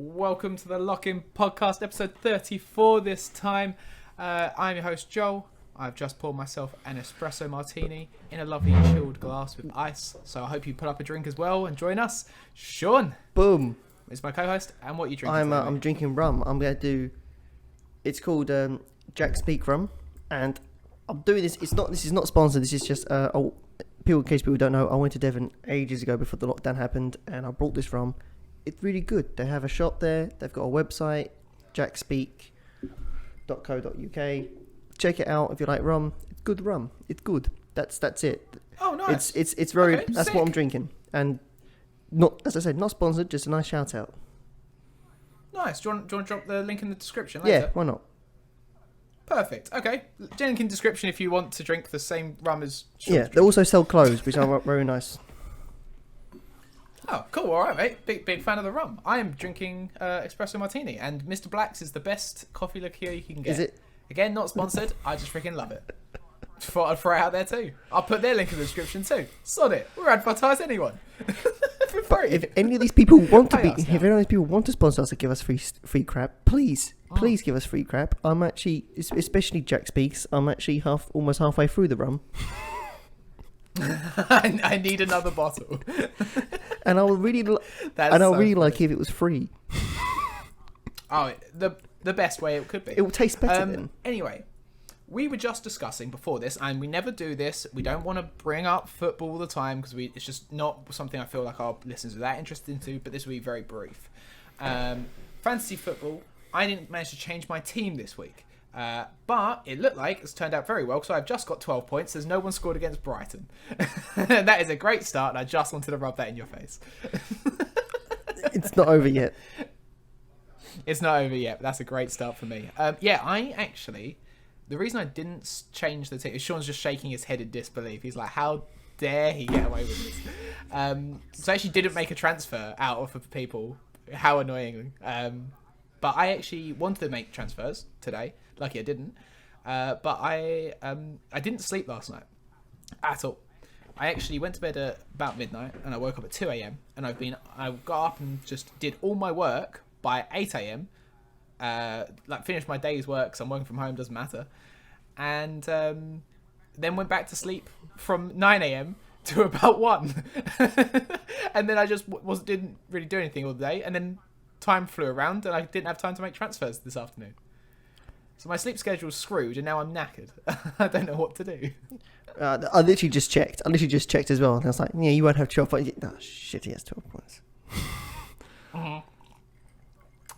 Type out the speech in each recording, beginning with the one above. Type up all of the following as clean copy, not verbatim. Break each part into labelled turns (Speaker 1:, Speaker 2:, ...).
Speaker 1: Welcome to the Lock-In Podcast, episode 34 this time. I'm your host, Joel. I've just poured myself an espresso martini in a lovely chilled glass with ice, so I hope you put up a drink as well and join us. Sean
Speaker 2: Boom
Speaker 1: is my co-host, and what are you drinking today,
Speaker 2: I'm drinking rum. I'm going to do... It's called Jack Speak Rum, and I'm doing this... This is not sponsored, this is just... in case people don't know, I went to Devon ages ago before the lockdown happened, and I brought this rum. It's really good. They have a shop there. They've got a website, jackspeak.co.uk. Check it out if you like rum. It's good rum. It's good. That's it.
Speaker 1: Oh, nice.
Speaker 2: It's very...
Speaker 1: Okay,
Speaker 2: that's
Speaker 1: sick.
Speaker 2: what I'm drinking. And not, as I said, not sponsored, just a nice shout out.
Speaker 1: Nice. Do you want to drop the link in the description later?
Speaker 2: Yeah, why not?
Speaker 1: Perfect. Okay. Link in the description if you want to drink the same rum as Sean's
Speaker 2: Yeah, they also sell clothes, which are very nice.
Speaker 1: Oh, cool. All right, mate. Big fan of the rum. I am drinking espresso martini, and Mr. Black's is the best coffee liqueur you can get.
Speaker 2: Is it?
Speaker 1: Again, not sponsored. I just freaking love it. Thought I'd throw it out there too. I'll put their link in the description too. Sod it. We'll advertise anyone for free.
Speaker 2: If any of these people want to
Speaker 1: Pay us now.
Speaker 2: if any of these people want to sponsor us and give us free crap, please give us free crap. I'm actually, especially Jack Speaks, I'm actually almost halfway through the rum,
Speaker 1: I need another bottle.
Speaker 2: and I would really like if it was free.
Speaker 1: Oh, the best way it could be.
Speaker 2: It will taste better then.
Speaker 1: Anyway, we were just discussing before this, and we never do this. We don't want to bring up football all the time because it's just not something I feel like our listeners are that interested into. But this will be very brief. Fantasy football. I didn't manage to change my team this week, but it looked like it's turned out very well. So I've just got 12 points. There's no one scored against Brighton. That is a great start, and I just wanted to rub that in your face.
Speaker 2: It's not over yet.
Speaker 1: It's not over yet, but that's a great start for me. I actually... The reason I didn't change the team is Sean's just shaking his head in disbelief. He's like, how dare he get away with this? So I actually didn't make a transfer out of people. How annoying. But I actually wanted to make transfers today. Lucky I didn't. But I didn't sleep last night at all. I actually went to bed at about midnight and I woke up at 2 a.m. and I got up and just did all my work by 8 a.m. Finished my day's work, so I'm working from home, doesn't matter. And then went back to sleep from 9 a.m. to about 1. And then I just didn't really do anything all day. And then time flew around and I didn't have time to make transfers this afternoon. So my sleep schedule's screwed and now I'm knackered. I don't know what to do.
Speaker 2: I literally just checked. As well. And I was like, yeah, you won't have 12 points. Oh, shit, he has 12 points.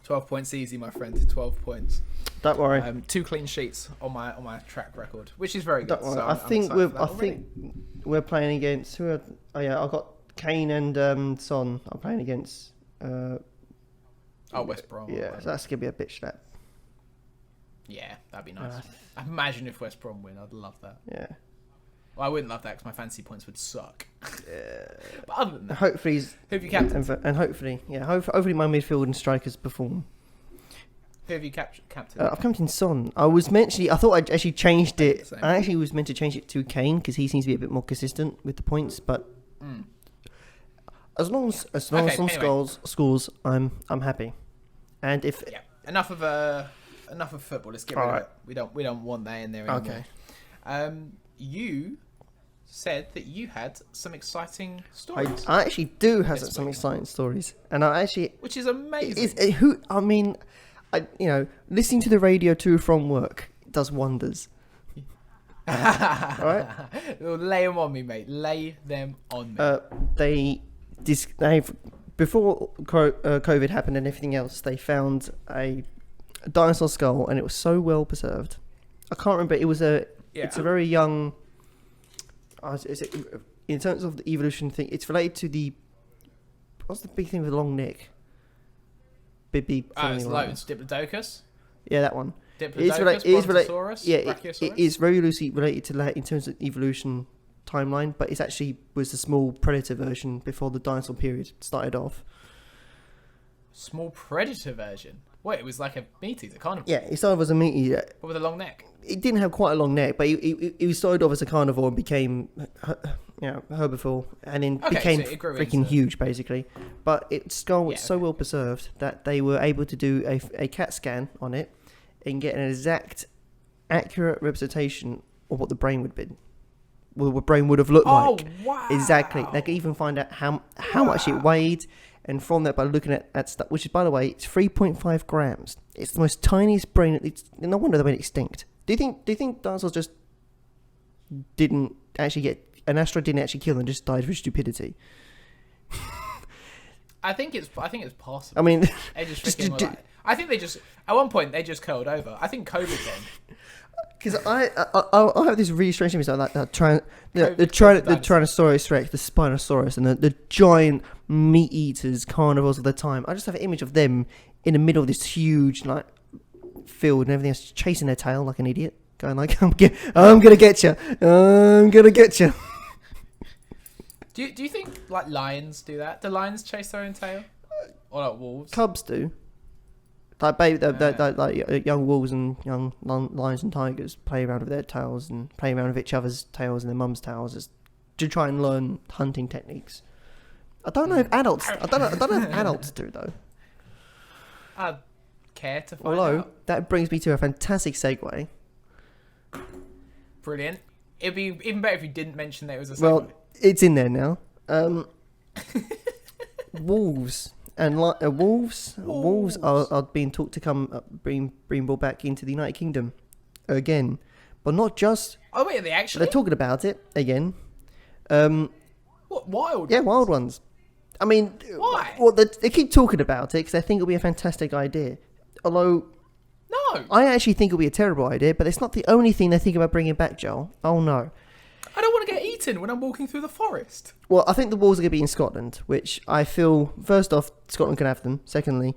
Speaker 1: 12 points easy, my friend. 12 points.
Speaker 2: Don't worry.
Speaker 1: 2 clean sheets on my track record, which is very good.
Speaker 2: Don't worry.
Speaker 1: So
Speaker 2: I think we're playing against who? I got Kane and Son. I'm playing against.
Speaker 1: West Brom.
Speaker 2: Yeah, so that's gonna be a bitch slap.
Speaker 1: Yeah, that'd be nice. Imagine if West Brom win. I'd love that.
Speaker 2: Yeah.
Speaker 1: Well, I wouldn't love that because my fantasy points would suck.
Speaker 2: Yeah.
Speaker 1: But other than that,
Speaker 2: hopefully,
Speaker 1: who have you captained?
Speaker 2: And hopefully my midfield and strikers perform.
Speaker 1: Who have you captained?
Speaker 2: I've captained Son. I thought I'd actually changed it.
Speaker 1: Same.
Speaker 2: I actually was meant to change it to Kane because he seems to be a bit more consistent with the points. But as long as Son scores, I'm happy. And if
Speaker 1: enough of football. Let's get rid of it. We don't want that in there anymore.
Speaker 2: Okay.
Speaker 1: You said that you had some exciting stories.
Speaker 2: I actually do have some exciting stories, and
Speaker 1: which is amazing.
Speaker 2: Listening to the radio to from work does wonders. Right?
Speaker 1: Lay them on me, mate. Lay them on me.
Speaker 2: They've before COVID happened and everything else, they found a dinosaur skull, and it was so well preserved. I can't remember. It's a very young. In terms of the evolution thing, it's related to what's the big thing with the long neck?
Speaker 1: It's loads. Diplodocus.
Speaker 2: Yeah, that one.
Speaker 1: Diplodocus, Brontosaurus, Brachiosaurus.
Speaker 2: It is very loosely related to that in terms of evolution timeline, but it actually was a small predator version before the dinosaur period started off.
Speaker 1: Small predator version. What? It was like a meat eater, carnivore.
Speaker 2: Yeah, he started off as a meat eater.
Speaker 1: But with a long neck.
Speaker 2: It didn't have quite a long neck, but he started off as a carnivore and became, herbivore, and then became
Speaker 1: so it grew
Speaker 2: freaking
Speaker 1: into...
Speaker 2: huge, basically. But its skull was so well preserved that they were able to do a CAT scan on it and get an exact, accurate representation of what the brain would be. What the brain would have looked like.
Speaker 1: Wow.
Speaker 2: Exactly. They could even find out how much it weighed, and from that, by looking at stuff, which is, by the way, it's 3.5 grams. It's the most tiniest brain. It's no wonder they went extinct. Do you think dinosaurs just didn't actually get an asteroid didn't actually kill them, just died of stupidity?
Speaker 1: I think it's possible.
Speaker 2: I mean,
Speaker 1: they just I think they just at one point they just curled over. I think COVID came.
Speaker 2: Because I have this really strange image like the Tyrannosaurus Rex, the Spinosaurus, and the giant meat eaters, carnivores of the time. I just have an image of them in the middle of this huge like field and everything else, chasing their tail like an idiot, going like, I'm gonna get you, I'm gonna get you.
Speaker 1: Do you think like lions do that? Do lions chase their own tail, or like wolves?
Speaker 2: Cubs do. Like like young wolves and young lions and tigers play around with their tails and play around with each other's tails and their mum's tails to try and learn hunting techniques. I don't know if adults. I don't know if adults do though.
Speaker 1: I'd care to find
Speaker 2: Although
Speaker 1: out.
Speaker 2: that brings me to a fantastic segue.
Speaker 1: Brilliant. It'd be even better if you didn't mention that it was a segue.
Speaker 2: Well, it's in there now. Wolves. And wolves are being taught to come being brought back into the United Kingdom again, but not just.
Speaker 1: Oh wait, are they actually?
Speaker 2: They're talking about it again.
Speaker 1: What wild?
Speaker 2: Yeah, wild ones. I mean,
Speaker 1: why?
Speaker 2: Well, they keep talking about it because they think it'll be a fantastic idea. Although,
Speaker 1: no,
Speaker 2: I actually think it'll be a terrible idea. But it's not the only thing they think about bringing back, Joel. Oh no.
Speaker 1: I don't want to get eaten when I'm walking through the forest.
Speaker 2: Well, I think the wolves are going to be in Scotland, which I feel, first off, Scotland can have them. Secondly...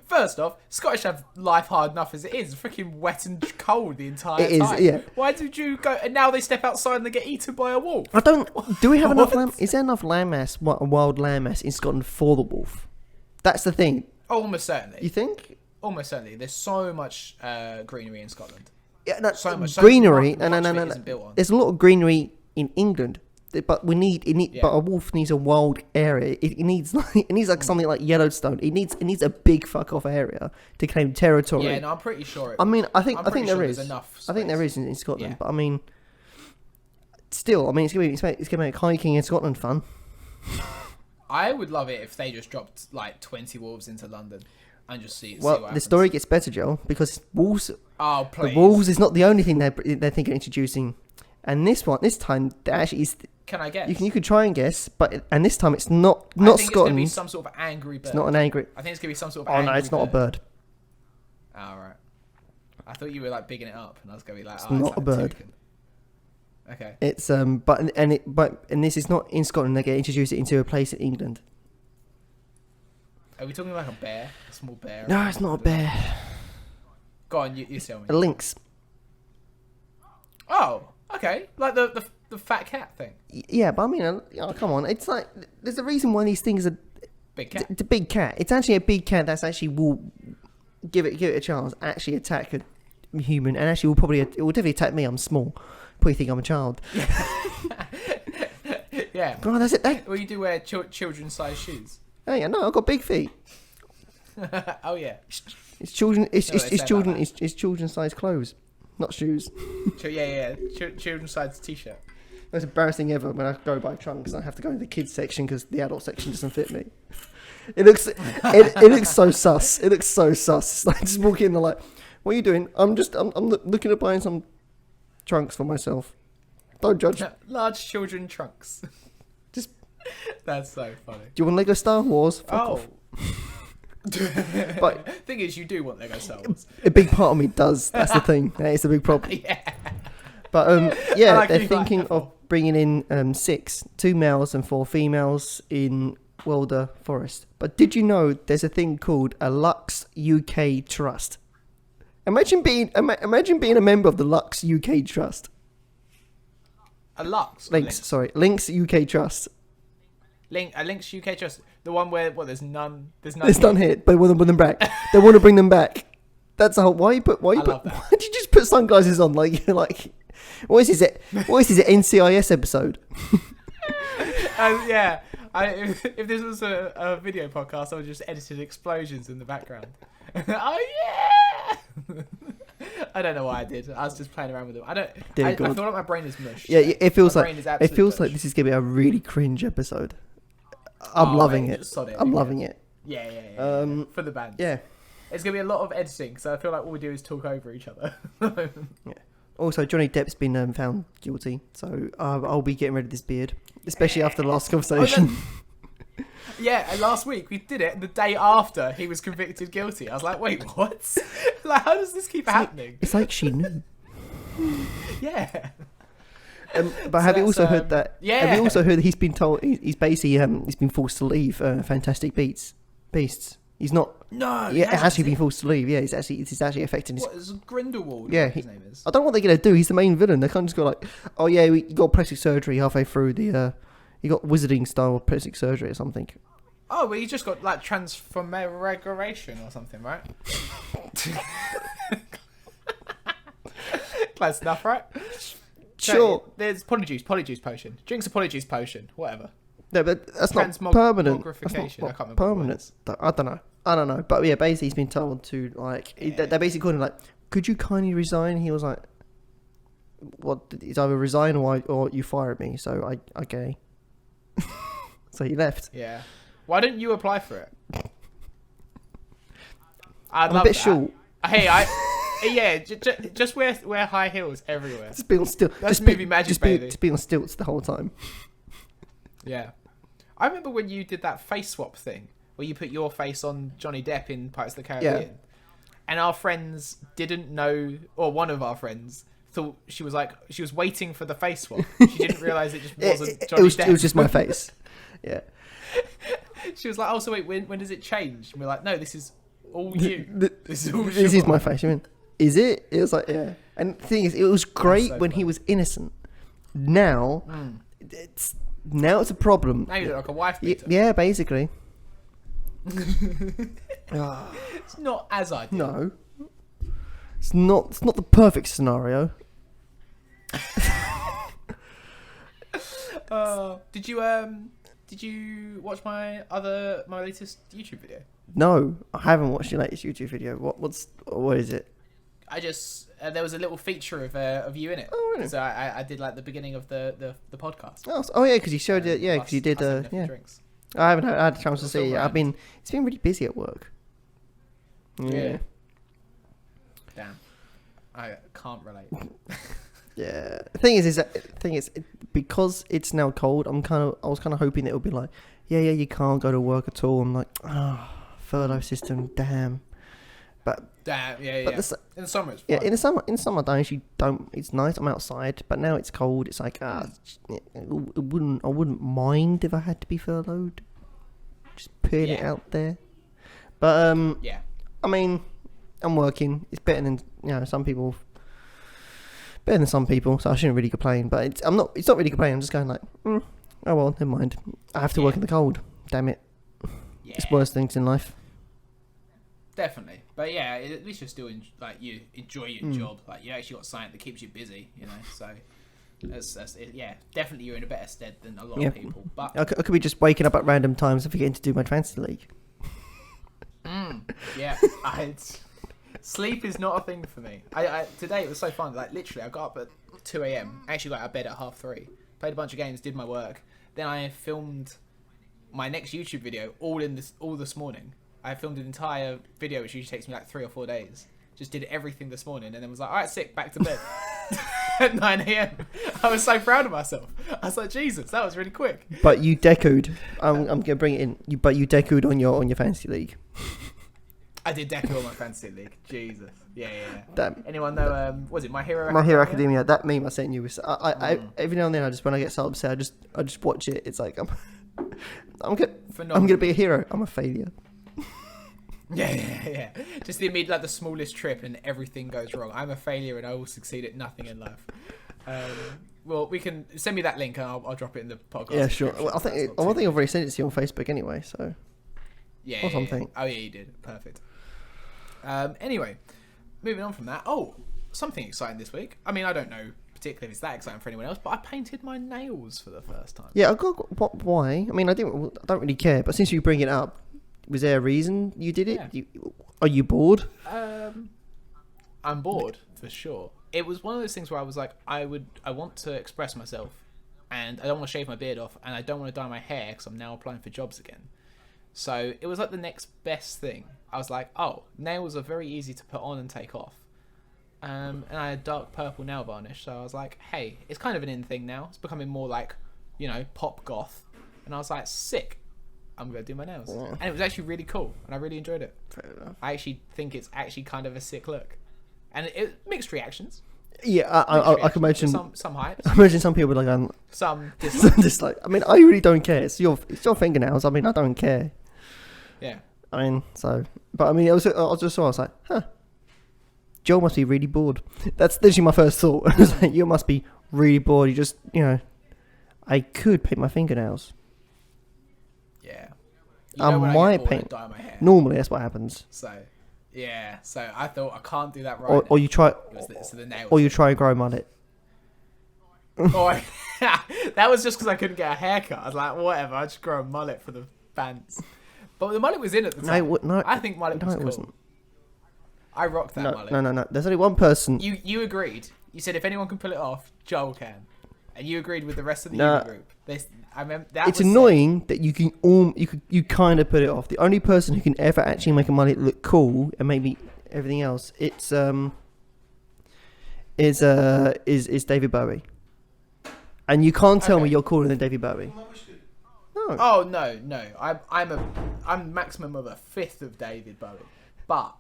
Speaker 1: First off, Scottish have life hard enough as it is. It's freaking wet and cold the entire time.
Speaker 2: It is, yeah.
Speaker 1: Why did you go... And now they step outside and they get eaten by a wolf.
Speaker 2: I don't... Do we have enough
Speaker 1: What?
Speaker 2: lamb... Is there enough lamb mass, wild lamb mass in Scotland for the wolf? That's the thing.
Speaker 1: Almost certainly.
Speaker 2: You think?
Speaker 1: Almost certainly. There's so much greenery in Scotland.
Speaker 2: Yeah, no,
Speaker 1: So much
Speaker 2: greenery.
Speaker 1: much
Speaker 2: No.
Speaker 1: of it isn't built on.
Speaker 2: There's a lot of greenery in England, but but a wolf needs a wild area. It needs like something like Yellowstone. It needs a big fuck off area to claim territory.
Speaker 1: Yeah, no, I'm pretty sure.
Speaker 2: I mean, I think
Speaker 1: I'm pretty
Speaker 2: there
Speaker 1: sure
Speaker 2: is
Speaker 1: there's enough
Speaker 2: I think there
Speaker 1: space.
Speaker 2: is in Scotland,
Speaker 1: Yeah.
Speaker 2: but I mean, still, I mean, it's gonna make hiking in Scotland fun.
Speaker 1: I would love it if they just dropped like 20 wolves into London and just see.
Speaker 2: Well,
Speaker 1: see what
Speaker 2: the story
Speaker 1: happens.
Speaker 2: gets better, Joel, because wolves.
Speaker 1: Oh, please.
Speaker 2: The wolves is not the only thing they're thinking of introducing, and this time they actually is.
Speaker 1: Can I guess?
Speaker 2: You could try and guess, but this time it's not
Speaker 1: I think
Speaker 2: Scotland.
Speaker 1: it's going to be some sort of angry bird.
Speaker 2: It's not an angry.
Speaker 1: I think it's going to be some sort of
Speaker 2: Oh
Speaker 1: angry
Speaker 2: no, it's not a bird.
Speaker 1: Oh, right. I thought you were like bigging it up, and I was going to be like,
Speaker 2: It's
Speaker 1: oh,
Speaker 2: not
Speaker 1: it's
Speaker 2: a
Speaker 1: like
Speaker 2: bird.
Speaker 1: toucan. Okay.
Speaker 2: It's and this is not in Scotland. They get introduced it into a place in England.
Speaker 1: Are we talking like a bear? A small bear?
Speaker 2: No, it's not a bear.
Speaker 1: Go on, you tell me.
Speaker 2: A lynx.
Speaker 1: Oh, okay. Like the fat cat thing.
Speaker 2: Yeah, but I mean, oh, come on. It's like there's a reason why these things are.
Speaker 1: Big cat.
Speaker 2: It's a big cat. It's actually a big cat that's actually will give it a chance. Actually attack a human, and actually it will definitely attack me. I'm small. Probably think I'm a child.
Speaker 1: Yeah.
Speaker 2: God, that's it.
Speaker 1: Well, you do wear children-sized shoes.
Speaker 2: Hey, no, I've got big feet.
Speaker 1: Oh yeah.
Speaker 2: It's children. It's
Speaker 1: No, they say
Speaker 2: children.
Speaker 1: like
Speaker 2: It's children-sized clothes, not shoes.
Speaker 1: Children-sized t-shirt.
Speaker 2: Most embarrassing ever when I go buy trunks and I have to go into the kids section because the adult section doesn't fit me. It looks so sus. It looks so sus. It's like just walking in and like, what are you doing? I'm looking at buying some trunks for myself. Don't judge. Do
Speaker 1: Large children trunks.
Speaker 2: Just.
Speaker 1: That's so funny.
Speaker 2: you want Lego Star Wars? Fuck
Speaker 1: Oh.
Speaker 2: off. But
Speaker 1: thing is, you do want Lego Star Wars.
Speaker 2: a big part of me does. That's the thing. That is a big problem.
Speaker 1: Yeah.
Speaker 2: But
Speaker 1: I like
Speaker 2: they're
Speaker 1: you
Speaker 2: thinking
Speaker 1: like
Speaker 2: of bringing in 2 males and 4 females in Wilder Forest. But did you know there's a thing called a Lux UK Trust? Imagine being a member of the Lux UK Trust.
Speaker 1: A lux.
Speaker 2: Lynx UK Trust.
Speaker 1: Links UK just the one where there's none
Speaker 2: here, but they want to bring them back. They want to bring them back. That's the whole. Why
Speaker 1: love that.
Speaker 2: why did you just put sunglasses on? Like you're like, what is it? NCIS episode?
Speaker 1: Yeah. If this was a video podcast, I would just edited explosions in the background. Oh yeah! I don't know why I did. I was just playing around with them. I feel like my brain is mush.
Speaker 2: Yeah, it feels
Speaker 1: my
Speaker 2: like
Speaker 1: brain is
Speaker 2: mush.
Speaker 1: mush.
Speaker 2: This is gonna be a really cringe episode. I'm loving it. I'm loving it.
Speaker 1: Yeah. For the band.
Speaker 2: Yeah.
Speaker 1: It's gonna be a lot of editing, so I feel like all we do is talk over each other.
Speaker 2: Yeah. Also, Johnny Depp's been found guilty, so I'll be getting rid of this beard, especially after the last conversation.
Speaker 1: Yeah, and last week we did it the day after he was convicted guilty. I was like, wait, what? Like, how does this keep happening?
Speaker 2: It's like she knew.
Speaker 1: Yeah.
Speaker 2: But have you also heard that?
Speaker 1: Yeah.
Speaker 2: Have you also heard that he's been told he's basically he's been forced to leave Fantastic Beasts? He's not.
Speaker 1: No.
Speaker 2: Yeah, has actually been forced to leave. Yeah, it's actually affecting his.
Speaker 1: What is Grindelwald?
Speaker 2: Yeah,
Speaker 1: his name is.
Speaker 2: I don't know what they're gonna do. He's the main villain. They can't just go like, oh yeah, you got plastic surgery halfway through the. You got wizarding style plastic surgery or something.
Speaker 1: Oh, well, you just got like transformation or something, right? Close enough, right?
Speaker 2: Sure.
Speaker 1: So, there's polyjuice potion. Drinks a polyjuice potion, whatever.
Speaker 2: No, but that's not permanent. That's not
Speaker 1: I can't remember.
Speaker 2: Permanent. I don't know. But yeah, basically he's been told to like. They basically called him like, could you kindly resign? He was like, what? It's either resign or you fire me. So okay. So he left.
Speaker 1: Yeah. Why didn't you apply for it?
Speaker 2: I'm a bit short.
Speaker 1: Hey, yeah, just wear high heels everywhere.
Speaker 2: Just be on stilts.
Speaker 1: That's movie magic, baby.
Speaker 2: Just be on stilts the whole time.
Speaker 1: Yeah. I remember when you did that face swap thing, where you put your face on Johnny Depp in Pirates of the Caribbean. Yeah. And our friends didn't know, or one of our friends thought she was waiting for the face swap. She didn't realise it just wasn't Johnny Depp.
Speaker 2: It was just my face. Yeah.
Speaker 1: She was like, oh, so wait, when does it change? And we're like, no, this is all you. This
Speaker 2: is my face. You mean, is it? It was like, yeah. And the thing is, it was great when he was innocent. Now, it's a problem.
Speaker 1: Now you look like a wife beater.
Speaker 2: Yeah, basically.
Speaker 1: It's not as ideal.
Speaker 2: No. It's not the perfect scenario.
Speaker 1: Did you watch my latest YouTube video?
Speaker 2: No, I haven't watched your latest YouTube video. What is it?
Speaker 1: I just there was a little feature of you in it.
Speaker 2: Oh, really?
Speaker 1: So I did like the beginning of the podcast.
Speaker 2: Oh yeah, because you showed it. Yeah, because you did. Yeah.
Speaker 1: Drinks.
Speaker 2: I haven't had a chance to see it. It's been really busy at work. Yeah.
Speaker 1: Damn. I can't relate.
Speaker 2: Yeah. The thing is because it's now cold. I was kind of hoping that it would be like, yeah, you can't go to work at all. I'm like, furlough system, damn. But
Speaker 1: damn, yeah.
Speaker 2: In
Speaker 1: the summer, it's fun.
Speaker 2: Yeah, in the summer, I actually don't. It's nice. I'm outside, but now it's cold. It's like, I wouldn't mind if I had to be furloughed. Just putting it out there. But
Speaker 1: yeah.
Speaker 2: I mean, I'm working. It's better than some people. Better than some people, so I shouldn't really complain. But it's not really complaining. I'm just going like, oh well, never mind. I have to work in the cold. Damn it. Yeah. It's worse things in life.
Speaker 1: Definitely, but yeah, at least you're still you enjoy your job. Like you actually got something that keeps you busy, So that's it. Yeah, definitely you're in a better stead than a lot of people. But
Speaker 2: I could be just waking up at random times and forgetting to do my fantasy league.
Speaker 1: Yeah, sleep is not a thing for me. Today it was so fun. Like literally, I got up at 2 a.m. Actually got out of bed at 3:30. Played a bunch of games, did my work. Then I filmed my next YouTube video all this morning. I filmed an entire video, which usually takes me like 3 or 4 days. Just did everything this morning, and then was like, all right, sick, back to bed at 9 a.m. I was so proud of myself. I was like, Jesus, that was really quick.
Speaker 2: But you decoed. I'm gonna bring it in. But you decoed on your fantasy league.
Speaker 1: I did deco on my fantasy league. Jesus. Yeah.
Speaker 2: That,
Speaker 1: anyone know? Was it My Hero?
Speaker 2: My Hero Academia. That meme I sent you was. I every now and then when I get so upset, I just watch it. It's like I'm gonna be a hero. I'm a failure.
Speaker 1: Yeah. Just the immediate, like the smallest trip and everything goes wrong. I'm a failure and I will succeed at nothing in life. Well, we can send me that link and I'll drop it in the podcast.
Speaker 2: Yeah, sure.
Speaker 1: description,
Speaker 2: Well, I
Speaker 1: if that's
Speaker 2: think
Speaker 1: not too
Speaker 2: I've already sent it to you on Facebook anyway. So
Speaker 1: Yeah.
Speaker 2: or something.
Speaker 1: Oh yeah, you did. Perfect. Anyway, moving on from that. Oh, something exciting this week. I mean, I don't know particularly if it's that exciting for anyone else, but I painted my nails for the first time.
Speaker 2: Yeah, I got why? I mean, I don't really care. But since you bring it up, was there a reason you did it?
Speaker 1: Yeah.
Speaker 2: Are you bored?
Speaker 1: I'm bored for sure. It was one of those things where I was like, I want to express myself, and I don't want to shave my beard off, and I don't want to dye my hair because I'm now applying for jobs again. So it was like the next best thing. I was like, oh, nails are very easy to put on and take off. And I had dark purple nail varnish, so I was like, hey, it's kind of an in thing now. It's becoming more like, pop goth. And I was like, sick. I'm going to do my nails.
Speaker 2: Yeah.
Speaker 1: And it was actually really cool, and I really enjoyed it.
Speaker 2: Fair enough.
Speaker 1: I actually think it's actually kind of a sick look. And it mixed reactions.
Speaker 2: Yeah, I can imagine.
Speaker 1: Some hypes,
Speaker 2: I imagine some people are like,
Speaker 1: some
Speaker 2: some
Speaker 1: dislikes.
Speaker 2: dislike. I mean, I really don't care. It's your fingernails. I mean, I don't care.
Speaker 1: Yeah.
Speaker 2: I mean, but I mean, I was like, huh. Joel must be really bored. That's literally my first thought. I was like, you must be really bored. You just, I could paint my fingernails.
Speaker 1: Yeah.
Speaker 2: I
Speaker 1: when
Speaker 2: might
Speaker 1: get bored,
Speaker 2: paint.
Speaker 1: I dye my hair.
Speaker 2: Normally, that's what happens.
Speaker 1: So, yeah. So I thought I can't do that right.
Speaker 2: Or you try,
Speaker 1: So the nails.
Speaker 2: or you try and grow a mullet.
Speaker 1: That was just because I couldn't get a haircut. I was like, whatever. I just grow a mullet for the fans. But the mullet was in at the time.
Speaker 2: No,
Speaker 1: I think mullet was
Speaker 2: it
Speaker 1: cool.
Speaker 2: wasn't.
Speaker 1: I rocked that mullet.
Speaker 2: No. There's only one person.
Speaker 1: You agreed. You said if anyone can pull it off, Joel can, and you agreed with the rest of the
Speaker 2: No.
Speaker 1: uni group. I remember that.
Speaker 2: It's
Speaker 1: was
Speaker 2: annoying that you can you kind of put it off. The only person who can ever actually make a mullet look cool and maybe everything else, it's is David Bowie. And you can't tell me you're cooler than David Bowie. No.
Speaker 1: Oh no! I'm maximum of a fifth of David Bowie, but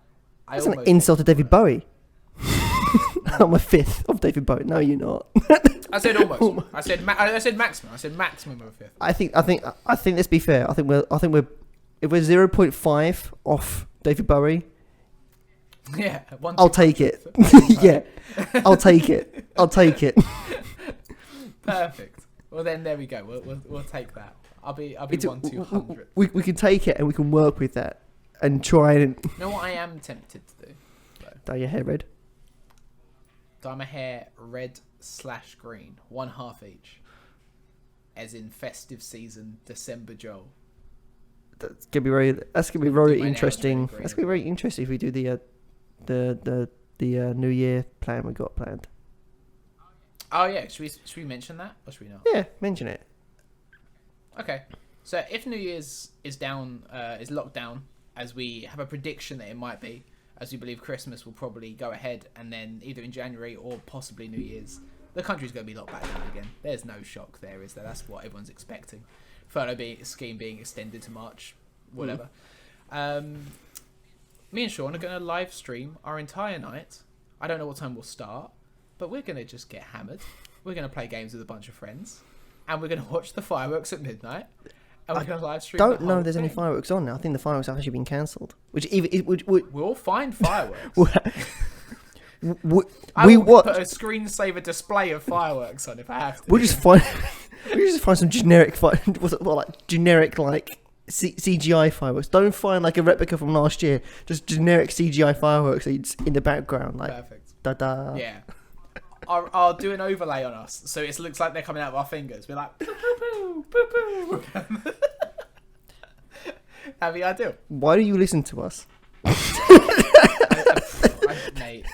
Speaker 1: I
Speaker 2: That's an
Speaker 1: almost
Speaker 2: insult to David Bowie. I'm a fifth of David Bowie. No, you're not.
Speaker 1: I said almost. I said maximum. I said maximum of a fifth.
Speaker 2: I think. Let's be fair. I think we're. If we're 0.5 off David Bowie,
Speaker 1: Yeah,
Speaker 2: I'll take it. Yeah, I'll take it. I'll take it.
Speaker 1: Perfect. Well then, there we go. We'll take that. I'll be 1/200.
Speaker 2: We can take it and we can work with that and try and
Speaker 1: You know what I am tempted to do?
Speaker 2: dye your hair red.
Speaker 1: Dye my hair red/green, 1/2 each, as in festive season December Joel.
Speaker 2: That's gonna be very
Speaker 1: nails
Speaker 2: interesting.
Speaker 1: really green.
Speaker 2: That's gonna be very interesting if we do the New Year plan we got planned.
Speaker 1: Oh yeah, should we mention that or should we not?
Speaker 2: Yeah, mention it.
Speaker 1: Okay, so if New Year's is locked down, as we have a prediction that it might be, as we believe Christmas will probably go ahead, and then either in January or possibly New Year's, the country's going to be locked back down again. There's no shock there, is there? That's what everyone's expecting. Furlough scheme being extended to March, whatever. Me and Sean are going to live stream our entire night. I don't know what time we'll start, but we're going to just get hammered. We're going to play games with a bunch of friends, and we're going to watch the fireworks at midnight. And we're going to live stream.
Speaker 2: Don't know if there's any fireworks on now. I think the fireworks have actually been cancelled.
Speaker 1: We'll find fireworks.
Speaker 2: We
Speaker 1: will
Speaker 2: watch.
Speaker 1: put a screensaver display of fireworks on if I have to.
Speaker 2: We'll just find some generic generic like CGI fireworks. Don't find like a replica from last year. Just generic CGI fireworks in the background, like
Speaker 1: Perfect.
Speaker 2: da da.
Speaker 1: Yeah. I'll do an overlay on us so it looks like they're coming out of our fingers. We're like, poo poo poo poo poo. That'd be ideal.
Speaker 2: Why do you listen to us?
Speaker 1: Mate,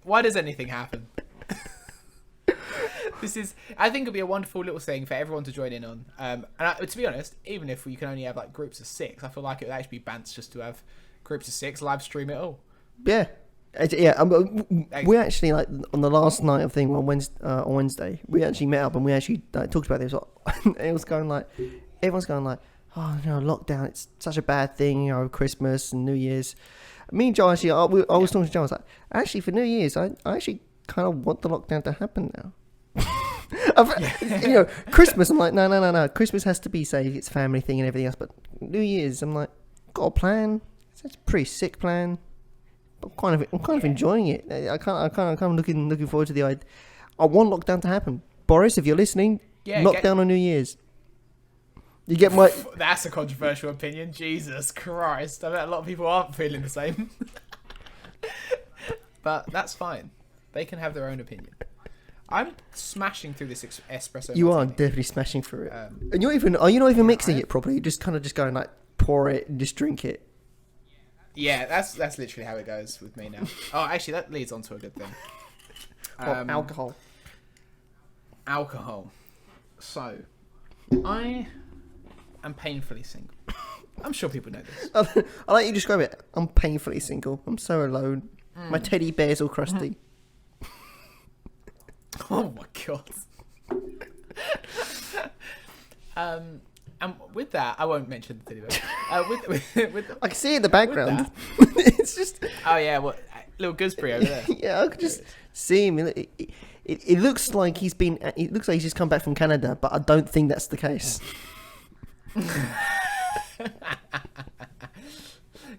Speaker 1: why does anything happen? I think it'd be a wonderful little thing for everyone to join in on. To be honest, even if we can only have like groups of 6, I feel like it would actually be bants just to have groups of 6 live stream it all.
Speaker 2: Yeah. Yeah, we actually like on the last night of thing on Wednesday, we actually met up and we actually talked about this. It was going like, everyone's going like, oh, lockdown, it's such a bad thing, Christmas and New Year's. Me and Joe actually, I was talking to Joe. I was like, actually for New Year's, I actually kind of want the lockdown to happen now. Christmas, I'm like, no. Christmas has to be safe. It's a family thing and everything else. But New Year's, I'm like, got a plan. It's a pretty sick plan. I'm kind of enjoying it. I'm kind of looking forward to the idea. I want lockdown to happen. Boris, if you're listening, lockdown on New Year's. You get my...
Speaker 1: That's a controversial opinion. Jesus Christ. I bet a lot of people aren't feeling the same. But that's fine. They can have their own opinion. I'm smashing through this espresso.
Speaker 2: You
Speaker 1: martini.
Speaker 2: are definitely smashing through it. And are you not even mixing it properly? You're just going like, pour it and just drink it.
Speaker 1: Yeah, that's literally how it goes with me now. Oh, actually, that leads on to a good thing.
Speaker 2: Alcohol.
Speaker 1: Alcohol. So, I am painfully single. I'm sure people know this.
Speaker 2: I like you describe it. I'm painfully single. I'm so alone. My teddy bear's all crusty.
Speaker 1: Oh my god. And with that, I won't mention the teddy bear. With
Speaker 2: I can see it in the background. It's just...
Speaker 1: Oh yeah, well, little gooseberry over there.
Speaker 2: Yeah, I could just see him. It looks like he's been... It looks like he's just come back from Canada, but I don't think that's the case.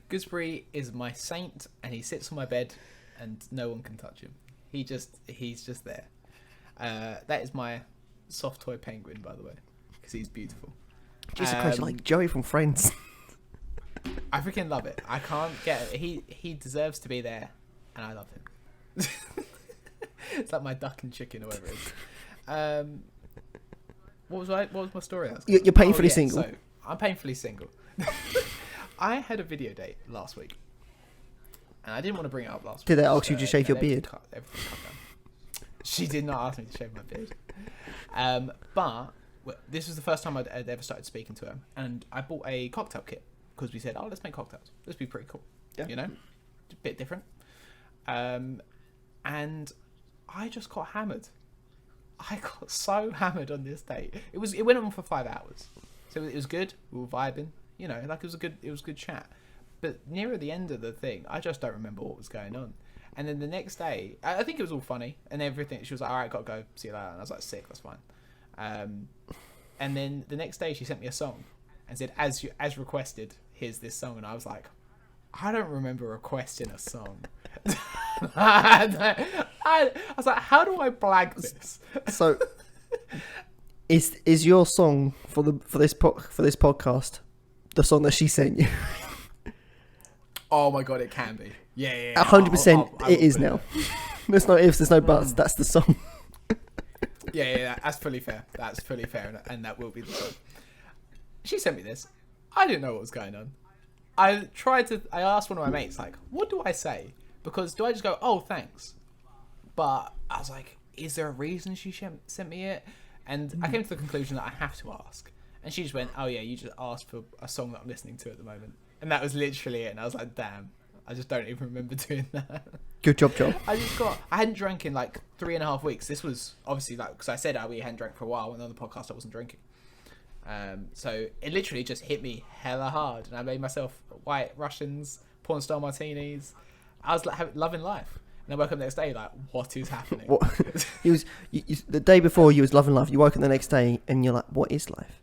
Speaker 1: Gooseberry is my saint, and he sits on my bed, and no one can touch him. He's just there. That is my soft toy penguin, by the way, because he's beautiful.
Speaker 2: Jesus Christ, you're like Joey from Friends.
Speaker 1: I freaking love it. I can't get it. He deserves to be there, and I love him. It's like my duck and chicken, or whatever it is. What was my story?
Speaker 2: You're painfully single.
Speaker 1: So I'm painfully single. I had a video date last week, and I didn't want to bring it up last week.
Speaker 2: Did they ask you to shave your beard?
Speaker 1: Everything cut down. She did not ask me to shave my beard. But this was the first time I'd ever started speaking to her, and I bought a cocktail kit because we said, "Oh, let's make cocktails. This would be pretty cool."
Speaker 2: Yeah.
Speaker 1: You know, a bit different. And I just got hammered. I got so hammered on this date. It went on for 5 hours, so it was good. We were vibing. You know, like it was good chat. But nearer the end of the thing, I just don't remember what was going on. And then the next day, I think it was all funny and everything. She was like, "All right, gotta go. See you later." And I was like, "Sick, that's fine." And then the next day, she sent me a song and said, "As requested, here's this song." And I was like, I don't remember requesting a song. I was like, how do I blag this?
Speaker 2: So, is your song for this podcast the song that she sent you?
Speaker 1: Oh my god, it can be. Yeah.
Speaker 2: 100%. It is now. There's no ifs, there's no buts. That's the song.
Speaker 1: Yeah. That's fully fair. And that will be the song. She sent me this. I didn't know what was going on. I asked one of my mates, like, what do I say? Because do I just go, "Oh, thanks"? But I was like, is there a reason she sent me it? And I came to the conclusion that I have to ask. And she just went, "Oh yeah, you just asked for a song that I'm listening to at the moment." And that was literally it. And I was like, damn, I just don't even remember doing that.
Speaker 2: Good job, Joel.
Speaker 1: I hadn't drank in like 3.5 weeks. This was obviously like, because I said we hadn't drank for a while, and on the podcast I wasn't drinking. So it literally just hit me hella hard, and I made myself white Russians, porn star martinis. I was like loving life, and I woke up the next day like, what is happening?
Speaker 2: What? The day before you was loving life. You woke up the next day and you're like, what is life?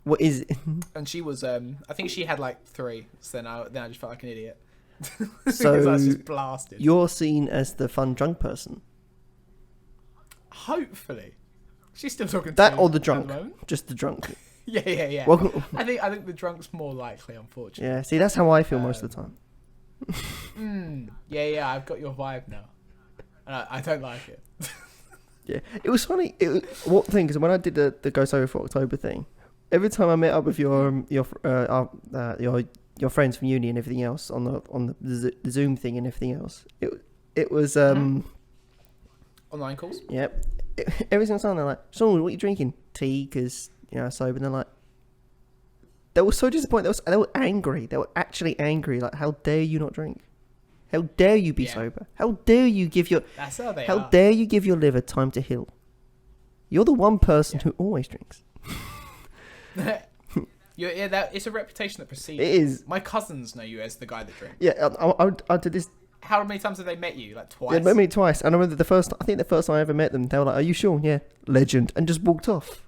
Speaker 2: What is it?
Speaker 1: And she was, I think she had like 3. So then I just felt like an idiot.
Speaker 2: So
Speaker 1: because I was just blasted.
Speaker 2: You're seen as the fun drunk person.
Speaker 1: Hopefully. She's still talking to
Speaker 2: that
Speaker 1: me
Speaker 2: or the
Speaker 1: at
Speaker 2: drunk?
Speaker 1: moment.
Speaker 2: Just the drunk.
Speaker 1: Yeah.
Speaker 2: Welcome.
Speaker 1: I think the drunk's more likely, unfortunately.
Speaker 2: Yeah, see, that's how I feel most of the time.
Speaker 1: Yeah, I've got your vibe now. And I don't like it.
Speaker 2: Yeah, it was funny. What thing? Because when I did the Ghost Over for October thing, every time I met up with your friends from uni and everything else on the Zoom thing and everything else, it was
Speaker 1: Online calls.
Speaker 2: Yep. Every single time they're like, "Sean, what are you drinking?" Tea, because sober. And they're like, they were so disappointed. They were angry. They were actually angry. Like, how dare you not drink? How dare you be sober? How dare you give your
Speaker 1: That's how they
Speaker 2: How
Speaker 1: are.
Speaker 2: dare you give your liver time to heal? You're the one person who always drinks.
Speaker 1: It's a reputation that precedes.
Speaker 2: It is.
Speaker 1: My cousins know you as the guy that drinks.
Speaker 2: Yeah, I did this.
Speaker 1: How many times have they met you? Like twice?
Speaker 2: They met me twice. And I remember the first time I ever met them, they were like, "Are you Sean?" "Yeah." "Legend." And just walked off.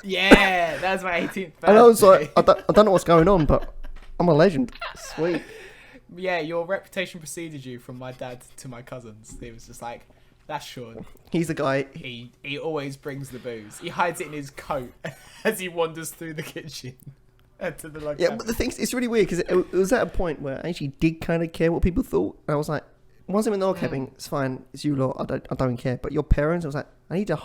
Speaker 1: Yeah, that was my 18th birthday.
Speaker 2: And I was like, I don't know what's going on, but I'm a legend. Sweet.
Speaker 1: Yeah, your reputation preceded you from my dad to my cousins. It was just like, That's Sean.
Speaker 2: He's the guy.
Speaker 1: He always brings the booze. He hides it in his coat as he wanders through the kitchen. To the like.
Speaker 2: Yeah, but the thing is, it's really weird because it was at a point where I actually did kind of care what people thought. And I was like, once I'm in the log cabin, it's fine. It's you lot. I don't care. But your parents, I was like, I need to,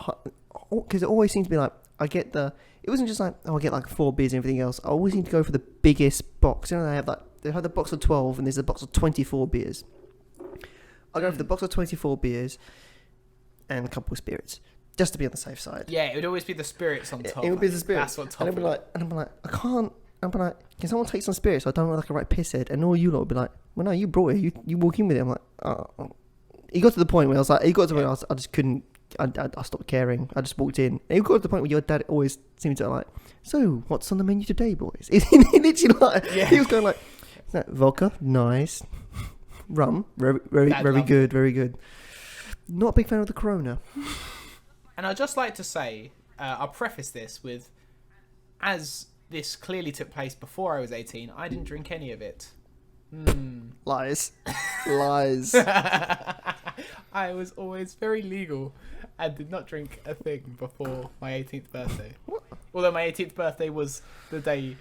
Speaker 2: because it always seems to be like, I get the. It wasn't just like, oh, I get like 4 beers and everything else. I always need to go for the biggest box. You know, they have the box of 12 and there's a box of 24 beers. I go for the box of 24 beers and a couple of spirits, just to be on the safe side.
Speaker 1: Yeah, it would always be the spirits on top.
Speaker 2: It would be the spirits.
Speaker 1: That's what top.
Speaker 2: And I'm like, I can't. I'm like, can someone take some spirits so I don't look like a right pisshead? And all you lot would be like, well, no, you brought it. You walk in with it. I'm like, oh. He got to the point where I was like, I just couldn't. I stopped caring. I just walked in. And it got to the point where your dad always seemed to like, so what's on the menu today, boys? He literally like, he was going like, vodka, nice, rum, very good, very good. Not a big fan of the Corona.
Speaker 1: And I'd just like to say, I'll preface this with, as this clearly took place before I was 18, I didn't drink any of it.
Speaker 2: Lies.
Speaker 1: I was always very legal and did not drink a thing before my 18th birthday.
Speaker 2: What?
Speaker 1: Although my 18th birthday was the day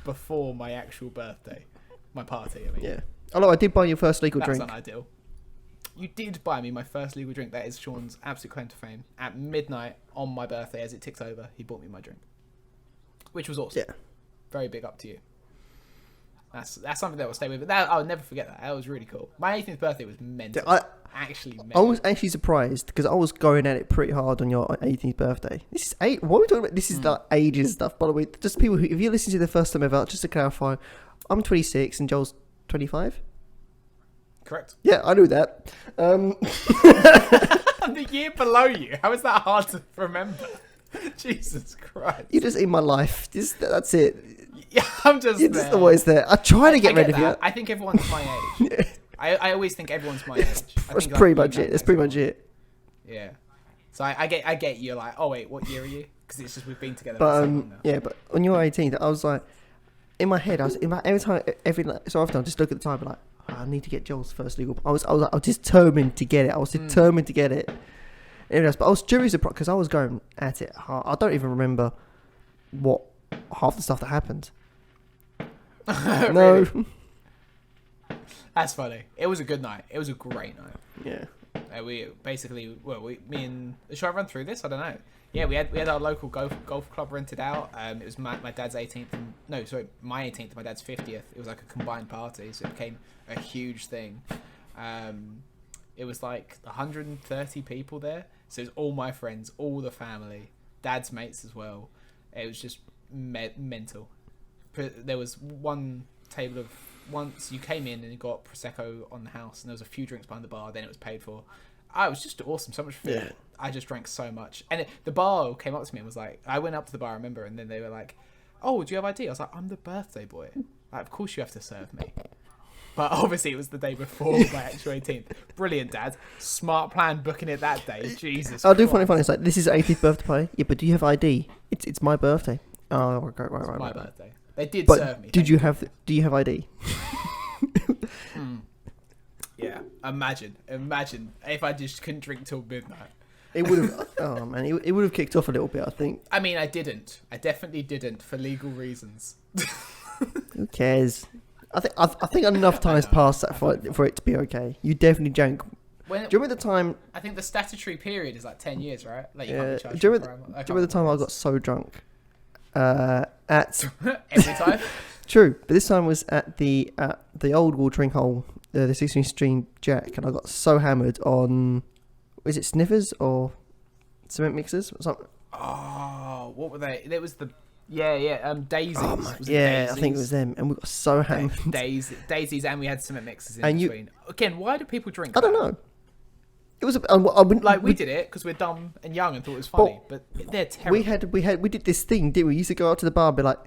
Speaker 1: before my actual birthday. My party, I mean.
Speaker 2: Yeah. Although I did buy your first legal drink.
Speaker 1: That's unideal. You did buy me my first legal drink. That is Sean's absolute claim to fame. At midnight on my birthday, as it ticked over, he bought me my drink. Which was awesome.
Speaker 2: Yeah.
Speaker 1: Very big up to you. That's something that will stay with me. I'll never forget that. That was really cool. My 18th birthday was mental. Actually mental.
Speaker 2: I was actually surprised because I was going at it pretty hard on your 18th birthday. This is what are we talking about? This is like ages stuff, by the way. Just people who, if you listen to the first time ever, just to clarify, I'm 26 and Joel's 25.
Speaker 1: Correct.
Speaker 2: Yeah, I knew that.
Speaker 1: I'm the year below you. How is that hard to remember? Jesus Christ.
Speaker 2: You're just in my life. That's it.
Speaker 1: Yeah, I'm just
Speaker 2: You're just always there. I try to get rid of you.
Speaker 1: I think everyone's my age.
Speaker 2: Yeah.
Speaker 1: I always think everyone's my age.
Speaker 2: That's pretty much it. That's pretty much it.
Speaker 1: Yeah. So I get you're like, oh wait, what year are you? Because it's just we've been together
Speaker 2: But
Speaker 1: for so long now.
Speaker 2: yeah, but on your 18th, I was like, in my head, every time, so often I just look at the time, and like, oh, I need to get Joel's first legal. I was determined to get it. I was determined to get it. But I was during surprised because I was going at it hard. I don't even remember what half the stuff that happened. No.
Speaker 1: That's funny. It was a good night. It was a great night.
Speaker 2: Yeah.
Speaker 1: Me and should I run through this? I don't know. Yeah, we had our local golf club rented out. It was my dad's 18th. My 18th and my dad's 50th. It was like a combined party, so it became a huge thing. It was like 130 people there. So it was all my friends, all the family, dad's mates as well. It was just mental. There was one table of, once you came in and you got Prosecco on the house and there was a few drinks behind the bar, then it was paid for. It was just awesome, so much food. Yeah. I just drank so much. And the bar came up to me and was like, I went up to the bar, I remember, and then they were like, oh, do you have ID? I was like, I'm the birthday boy. Like, of course you have to serve me. But obviously it was the day before my actual 18th. Brilliant, Dad. Smart plan booking it that day. Jesus
Speaker 2: I'll do funny. It's like, this is 18th birthday party. Yeah, but do you have ID? It's my birthday. Oh, right.
Speaker 1: It's my birthday. They did serve me.
Speaker 2: Do you have ID?
Speaker 1: Yeah. Imagine if I just couldn't drink till midnight.
Speaker 2: It would have. Oh man, it would have kicked off a little bit, I think.
Speaker 1: I mean, I didn't. I definitely didn't for legal reasons.
Speaker 2: Who cares? I think enough time's passed that for it to be okay. You definitely drank. Do you remember the time?
Speaker 1: I think the statutory period is like 10 years, right? Like
Speaker 2: do you remember the time I got so drunk? At
Speaker 1: every time.
Speaker 2: True, but this time was at the old watering hole, the 16th Street Jack, and I got so hammered on. Is it Sniffers or cement mixers or something?
Speaker 1: Oh, what were they? It was the Daisies.
Speaker 2: Oh
Speaker 1: Daisies?
Speaker 2: I think it was them, and we got so hammered.
Speaker 1: Daisies, and we had cement mixers in between. Again, why do people drink?
Speaker 2: I don't know. It was
Speaker 1: we did it because we're dumb and young and thought it was funny, but they're terrible.
Speaker 2: We did this thing, didn't we? We used to go out to the bar and be like,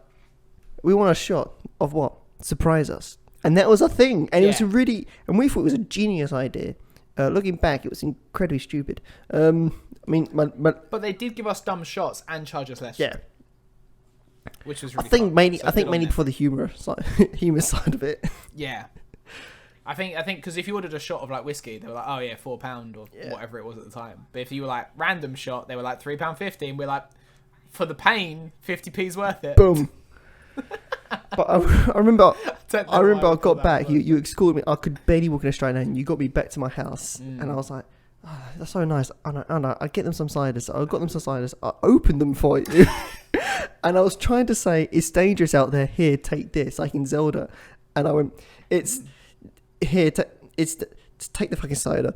Speaker 2: we want a shot of what? Surprise us. And that was a thing. And it was and we thought it was a genius idea. Looking back, it was incredibly stupid.
Speaker 1: But they did give us dumb shots and charge us less.
Speaker 2: Yeah.
Speaker 1: Which was really
Speaker 2: I think mainly for the humor side of it.
Speaker 1: Yeah. I think because if you ordered a shot of like whiskey, they were like, oh yeah, £4 or whatever it was at the time. But if you were like random shot, they were like £3.50, and we're like, for the pain, 50p's worth it.
Speaker 2: Boom. But I remember I got back.
Speaker 1: You
Speaker 2: You escorted me. I could barely walk in a straight line. You got me back to my house, and I was like, oh, "That's so nice." I know. I get them some ciders. I got them some ciders. I opened them for you, and I was trying to say, "It's dangerous out there. Here, take this." Like in Zelda, and I went, "It's here. Just take the fucking cider."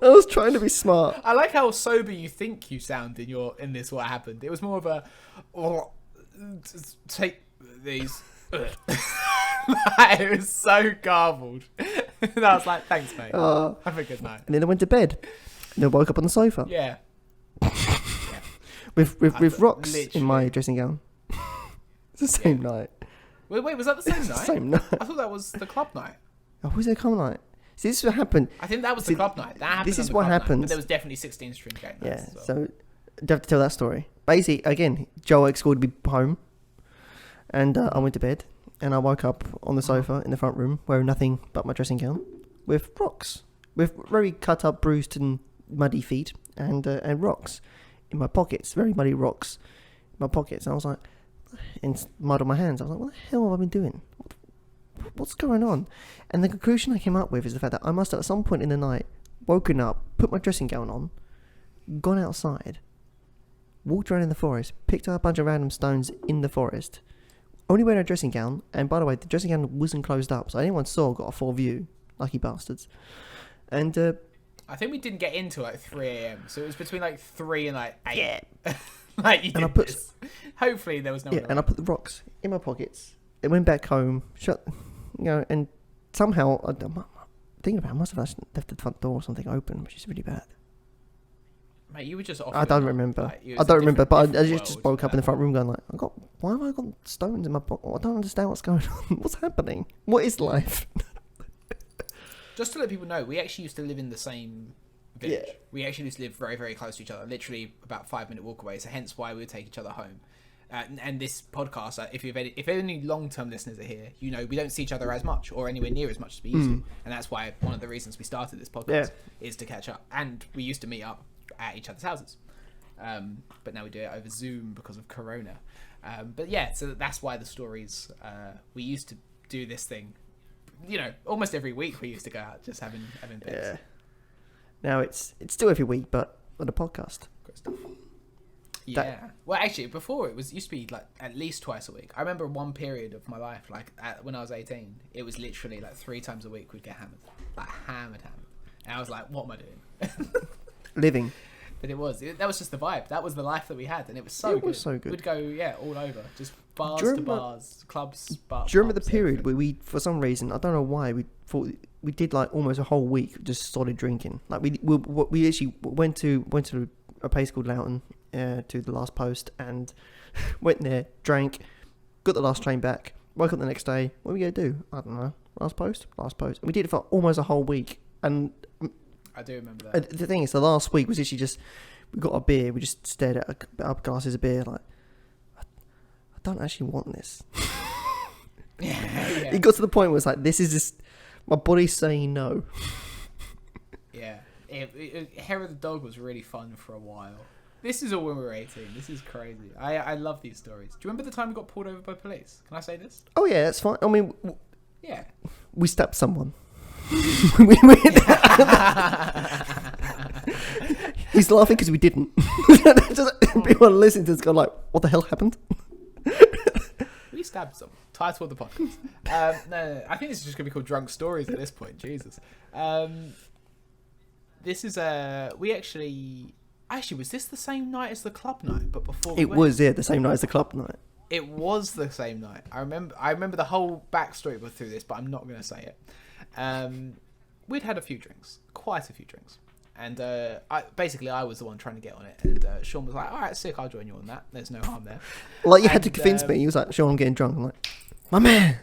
Speaker 2: I was trying to be smart.
Speaker 1: I like how sober you think you sound in this. What happened? It was more of a, take these. It was so garbled. And I was like, thanks, mate. Have a good night.
Speaker 2: And then I went to bed. And then woke up on the sofa.
Speaker 1: Yeah.
Speaker 2: With rocks
Speaker 1: literally.
Speaker 2: in my dressing gown. It's the same night.
Speaker 1: Wait, was that the same
Speaker 2: It's
Speaker 1: night?
Speaker 2: the same night.
Speaker 1: I thought that was the club night.
Speaker 2: Oh, was it come night? See, this is what happened.
Speaker 1: I think that was the club night. That happened.
Speaker 2: This is
Speaker 1: on the
Speaker 2: what
Speaker 1: club night,
Speaker 2: happened.
Speaker 1: but there was definitely 16 string game nights.
Speaker 2: Yeah,
Speaker 1: as well.
Speaker 2: so do you have to tell that story? Basically, again, Joe escorted me home, and I went to bed, and I woke up on the sofa in the front room wearing nothing but my dressing gown, with rocks, with very cut up, bruised and muddy feet, and rocks in my pockets, very muddy rocks in my pockets. And I was like, and mud on my hands. I was like, what the hell have I been doing? What's going on? And the conclusion I came up with is the fact that I must have at some point in the night woken up, put my dressing gown on, gone outside, walked around in the forest, picked up a bunch of random stones in the forest, only wearing a dressing gown. And by the way, the dressing gown wasn't closed up, so anyone saw got a full view. Lucky bastards. And
Speaker 1: I think we didn't get into like 3 a.m. So it was between like 3 and like 8.
Speaker 2: yeah,
Speaker 1: Like you did
Speaker 2: And I put-
Speaker 1: this. Hopefully there was no.
Speaker 2: yeah, and I put the rocks in my pockets. It went back home, and somehow thinking about it, I must have actually left the front door or something open, which is really bad.
Speaker 1: Mate, you were just off.
Speaker 2: I don't remember.
Speaker 1: Like, it
Speaker 2: I
Speaker 1: was a
Speaker 2: don't remember,
Speaker 1: different-
Speaker 2: but I
Speaker 1: different
Speaker 2: just
Speaker 1: world.
Speaker 2: woke up in the front room going like, why have I got stones in my pocket? I don't understand what's going on. What's happening? What is life?
Speaker 1: Just to let people know, we actually used to live in the same village.
Speaker 2: Yeah.
Speaker 1: We actually used to live very, very close to each other, literally about 5-minute walk away. So hence why we would take each other home. And this podcast, if any long-term listeners are here, you know we don't see each other as much or anywhere near as much as we used to, and that's why one of the reasons we started this podcast is to catch up. And we used to meet up at each other's houses, but now we do it over Zoom because of Corona. But yeah, so that's why the stories. We used to do this thing, you know, almost every week. We used to go out just having bits.
Speaker 2: Yeah. Now it's still every week, but on a podcast.
Speaker 1: Great stuff. Yeah. Well, actually, before it used to be like at least twice a week. I remember one period of my life, like when I was 18, it was literally like 3 times a week we'd get hammered, like hammered. And I was like, what am I doing?
Speaker 2: Living.
Speaker 1: But that was just the vibe. That was the life that we had, and it was so good.
Speaker 2: It was so good.
Speaker 1: We'd go all over, just bars
Speaker 2: Do you
Speaker 1: to
Speaker 2: remember-
Speaker 1: bars, clubs. Bars,
Speaker 2: Do you remember the
Speaker 1: pubs,
Speaker 2: period
Speaker 1: everything.
Speaker 2: where we, for some reason, I don't know why, we thought we did like almost a whole week just started drinking. Like we actually went to a place called Loughton to the last post and went there, drank, got the last train back, woke up the next day. What are we gonna do? I don't know. Last post. And we did it for almost a whole week. And
Speaker 1: I do remember that.
Speaker 2: the thing is, the last week was actually just we got a beer. We just stared at our glasses of beer like I don't actually want this.
Speaker 1: Yeah.
Speaker 2: It got to the point where it's like, this is just my body's saying no.
Speaker 1: Yeah. Hair of the Dog was really fun for a while. This is all when we were 18. This is crazy. I love these stories. Do you remember the time we got pulled over by police? Can I say this?
Speaker 2: Oh yeah, that's fine. I mean,
Speaker 1: Yeah.
Speaker 2: we stabbed someone. He's laughing because we didn't. Just, people listening to this go like, what the hell happened?
Speaker 1: We stabbed some. Title of the podcast. No. I think this is just going to be called Drunk Stories at this point. Jesus. This is we actually... Actually, was this the same night as the club night? But before we
Speaker 2: It
Speaker 1: went?
Speaker 2: was, yeah, the same night as the club night.
Speaker 1: It was the same night. I remember the whole backstory through this, but I'm not going to say it. We'd had a few drinks. Quite a few drinks. And I was the one trying to get on it. And Sean was like, all right, sick, I'll join you on that. There's no harm there.
Speaker 2: Like, you had to
Speaker 1: And,
Speaker 2: convince me. He was like, Sean, I'm getting drunk. I'm like, my man.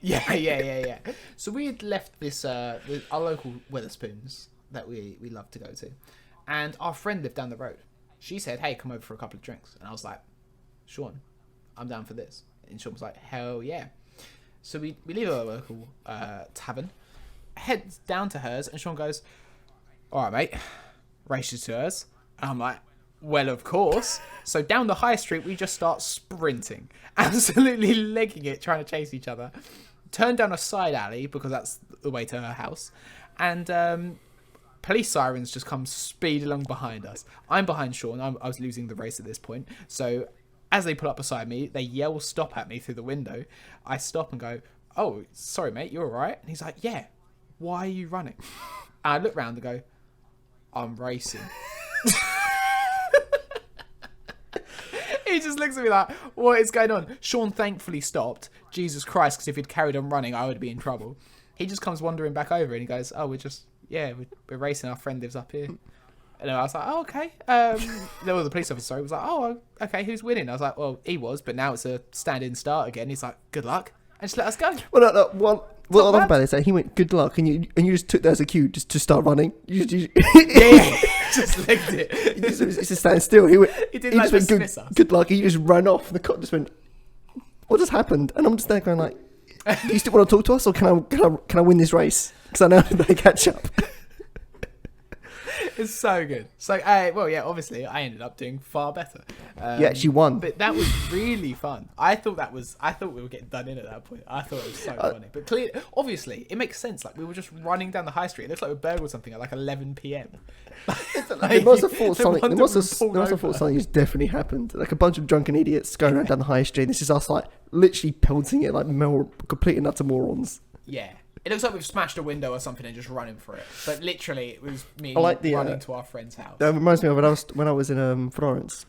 Speaker 1: Yeah. So we had left this our local Wetherspoons that we love to go to, and our friend lived down the road. She said, "Hey, come over for a couple of drinks," and I was like, "Sean, I'm down for this." And Sean was like, "Hell yeah!" So we leave our local tavern, heads down to hers, and Sean goes, "All right, mate, races to hers." And I'm like, "Well, of course." So down the high street, we just start sprinting, absolutely legging it, trying to chase each other. Turn down a side alley because that's the way to her house, and police sirens just come speed along behind us. I'm behind Sean. I was losing the race at this point, so as they pull up beside me, they yell stop at me through the window. I stop and go, "Oh, sorry, mate, you all right?" And he's like, "Yeah, why are you running?" And I look round and go, "I'm racing." He just looks at me like, "What is going on?" Sean thankfully stopped. Jesus Christ, because if he'd carried on running, I would be in trouble. He just comes wandering back over and he goes, "Oh, we're racing. Our friend lives up here." And I was like, "Oh, okay." There was the police officer. He was like, "Oh, okay, who's winning?" I was like, "Well, he was, but now it's a stand-in start again." He's like, "Good luck," and just let us go.
Speaker 2: Well, no, what I love about it is that he went, "Good luck," and you just took that as a cue just to start running. You
Speaker 1: Yeah, just legged it.
Speaker 2: It's just standing still. He
Speaker 1: didn't like
Speaker 2: just went,
Speaker 1: dismiss us.
Speaker 2: Good luck. And you just ran off. The cop just went, "What just happened?" And I'm just there going like, "Do you still want to talk to us, or can I win this race? Because I know they catch up."
Speaker 1: It's so good. So, obviously, I ended up doing far better.
Speaker 2: You actually won.
Speaker 1: But that was really fun. I thought we were getting done in at that point. I thought it was so funny. But obviously, it makes sense. Like, we were just running down the high street. It looks like we burgled something at like 11 p.m.
Speaker 2: They must have thought something. They must have thought something has definitely happened. Like a bunch of drunken idiots going around down the high street. This is us, like literally pelting it like complete and utter morons.
Speaker 1: Yeah. It looks like we've smashed a window or something and just running for it. But literally, it was me running to our friend's house.
Speaker 2: That reminds me of when I was in Florence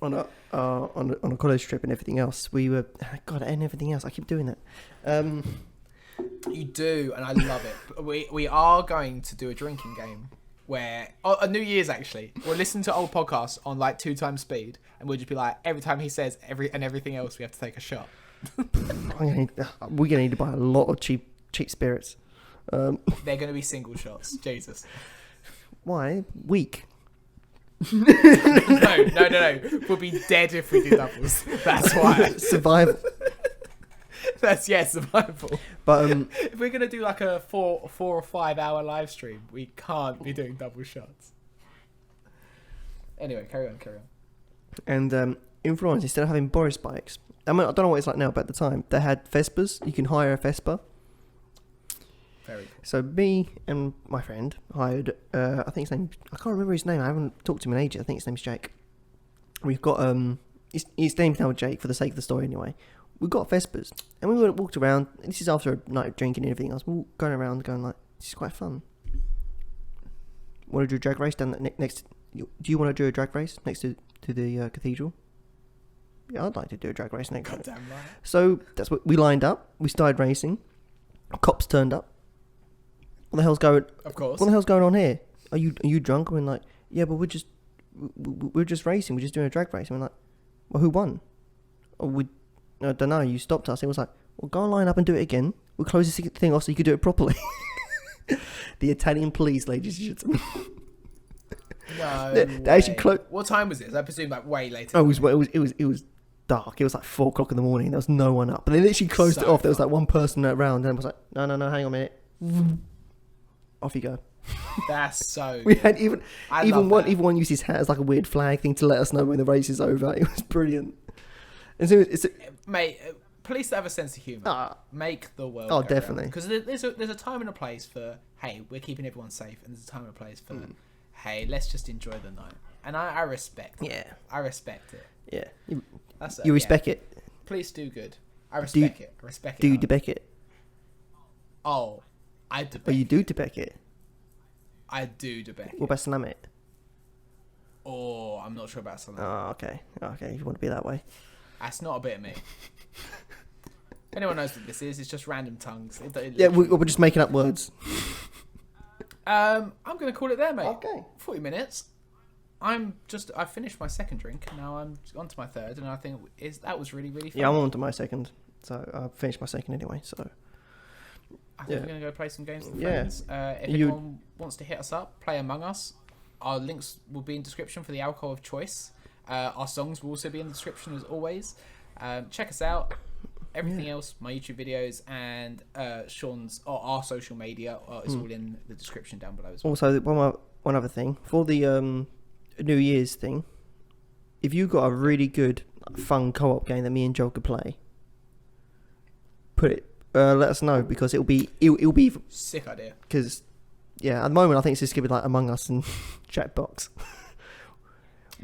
Speaker 2: on a college trip and everything else. We were and everything else. I keep doing that.
Speaker 1: You do, and I love it. We are going to do a drinking game where on New Year's actually we'll listen to old podcasts on like 2 times speed, and we'll just be like every time he says everything else we have to take a shot.
Speaker 2: We're gonna need to buy a lot of cheap spirits.
Speaker 1: They're going to be single shots. Jesus.
Speaker 2: Why? Weak.
Speaker 1: No. We'll be dead if we do doubles. That's why.
Speaker 2: Survival.
Speaker 1: Survival.
Speaker 2: But
Speaker 1: if we're going to do like a 4 or 5 hour live stream, we can't be doing double shots. Anyway, carry on.
Speaker 2: And in Florence, instead of having Boris bikes, I mean, I don't know what it's like now, but at the time, they had Vespas. You can hire a Vespa.
Speaker 1: Very cool.
Speaker 2: So me and my friend hired, I think his name, I can't remember his name, I haven't talked to him in ages, I think his name's Jake. We've got, his name's now Jake for the sake of the story anyway. We've got Vespas, and we walked around, and this is after a night of drinking and everything else, we're going around going like, this is quite fun. Want to do a drag race down next, do you want to do a drag race next to the cathedral? Yeah, I'd like to do a drag race next to it.
Speaker 1: Goddamn right.
Speaker 2: So that's what we lined up, we started racing, cops turned up. What the hell's going?
Speaker 1: Of course.
Speaker 2: What the hell's going on here? Are you drunk? I mean, like, yeah, but we're just racing. We're just doing a drag race. I mean, like, well, who won? Oh, I don't know. You stopped us. It was like, well, go and line up and do it again. We'll close this thing off so you can do it properly. The Italian police, ladies and gentlemen.
Speaker 1: No.
Speaker 2: They actually
Speaker 1: What time was it? I presume like way later.
Speaker 2: Oh, it was dark. It was like 4 o'clock in the morning. There was no one up. But they literally closed it off. There was like one person around, and it was like, no, hang on a minute. Off you go.
Speaker 1: That's so
Speaker 2: We
Speaker 1: good.
Speaker 2: had even one used his hat as like a weird flag thing to let us know when the race is over. It was brilliant. And so
Speaker 1: Mate, police that have a sense of humour make the world.
Speaker 2: Oh, definitely.
Speaker 1: Because there's a time and a place for, hey, we're keeping everyone safe, and there's a time and a place for, hey, let's just enjoy the night. And I respect it.
Speaker 2: Yeah.
Speaker 1: I respect it.
Speaker 2: Yeah.
Speaker 1: You
Speaker 2: respect it.
Speaker 1: Police do good. I respect it. I respect it.
Speaker 2: Do you debek it?
Speaker 1: Oh, I debek.
Speaker 2: Oh, you do debek it?
Speaker 1: I do debek it.
Speaker 2: What about slam it?
Speaker 1: Oh, I'm not sure about something.
Speaker 2: Oh, okay. If you want to be that way.
Speaker 1: That's not a bit of me. Anyone knows what this is? It's just random tongues.
Speaker 2: We're just making up words.
Speaker 1: I'm going to call it there, mate.
Speaker 2: Okay.
Speaker 1: 40 minutes. I finished my second drink. Now I'm on to my third, and I think that was really, really fun.
Speaker 2: Yeah, I'm on to my second. So I finished my second anyway. So
Speaker 1: I think we're going to go play some games with
Speaker 2: Yeah.
Speaker 1: friends. If anyone wants to hit us up, play Among Us. Our links will be in description for the alcohol of choice. Our songs will also be in the description as always. Check us out. everything else, my YouTube videos and Sean's or our social media is all in the description down below as well.
Speaker 2: Also, one other thing for the New Year's thing. If you got a really good, fun co-op game that me and Joel could play, let us know because it'll be
Speaker 1: sick idea.
Speaker 2: Because at the moment I think it's just gonna be like Among Us and Jackbox.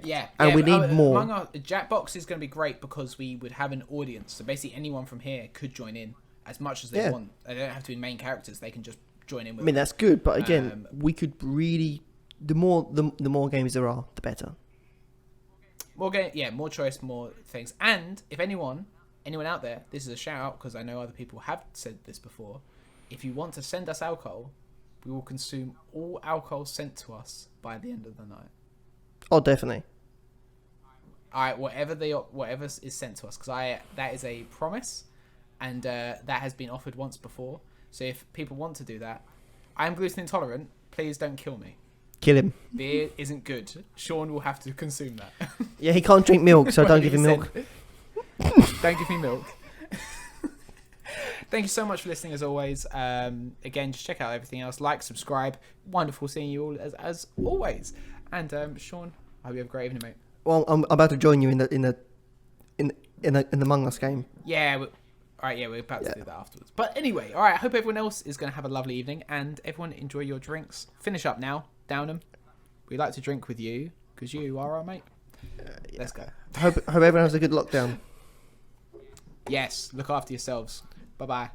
Speaker 1: Yeah,
Speaker 2: and we need more.
Speaker 1: Among Us, Jackbox is going to be great because we would have an audience. So basically, anyone from here could join in as much as they want. They don't have to be main characters. They can just join in with.
Speaker 2: I mean, that's good, but again, we could really the more games there are, the better.
Speaker 1: More choice, more things. And if anyone out there, this is a shout out because I know other people have said this before. If you want to send us alcohol, we will consume all alcohol sent to us by the end of the night.
Speaker 2: Oh, definitely.
Speaker 1: All right, whatever is sent to us, because that is a promise, and that has been offered once before. So if people want to do that, I'm gluten intolerant. Please don't kill me.
Speaker 2: Kill him.
Speaker 1: Beer isn't good. Sean will have to consume that.
Speaker 2: Yeah, he can't drink milk, so don't give him milk.
Speaker 1: Don't give me milk. Thank you so much for listening, as always. Again, just check out everything else. Like, subscribe. Wonderful seeing you all as always. And Sean, I hope you have a great evening, mate.
Speaker 2: Well, I'm about to join you in the Among Us game.
Speaker 1: Yeah. All right. Yeah, we're about to do that afterwards. But anyway, all right. I hope everyone else is going to have a lovely evening, and everyone enjoy your drinks. Finish up now, down them. We like to drink with you because you are our mate. Let's go.
Speaker 2: Hope everyone has a good lockdown.
Speaker 1: Yes. Look after yourselves. Bye bye.